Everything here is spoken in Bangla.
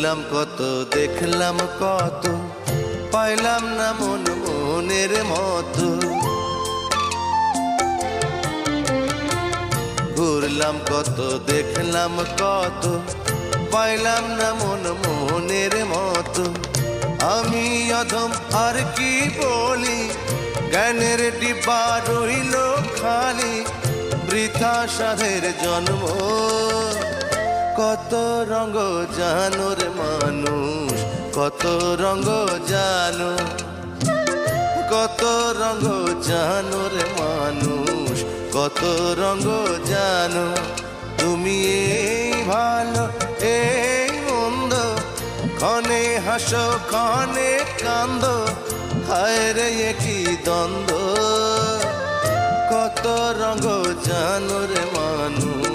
ঘুরলাম কত দেখলাম কত, পাইলাম না মন মনের মতো। ঘুরলাম কত দেখলাম কত, পাইলাম না মন মনের মতো। আমি অধম আর কি বলি, জ্ঞানের ডিব্বা রইল খালি, বৃথা সাধের জন্ম। কত রঙ জানো রে মানুষ, কত রঙ জানো, কত রঙ জানো রে মানুষ, কত রঙ জানো। তুমি এই ভালো এই মন্দ, ক্ষণে হাসো ক্ষণে কান্দো, হায় রে কি দ্বন্দ্ব। কত রঙ জানো রে মানুষ।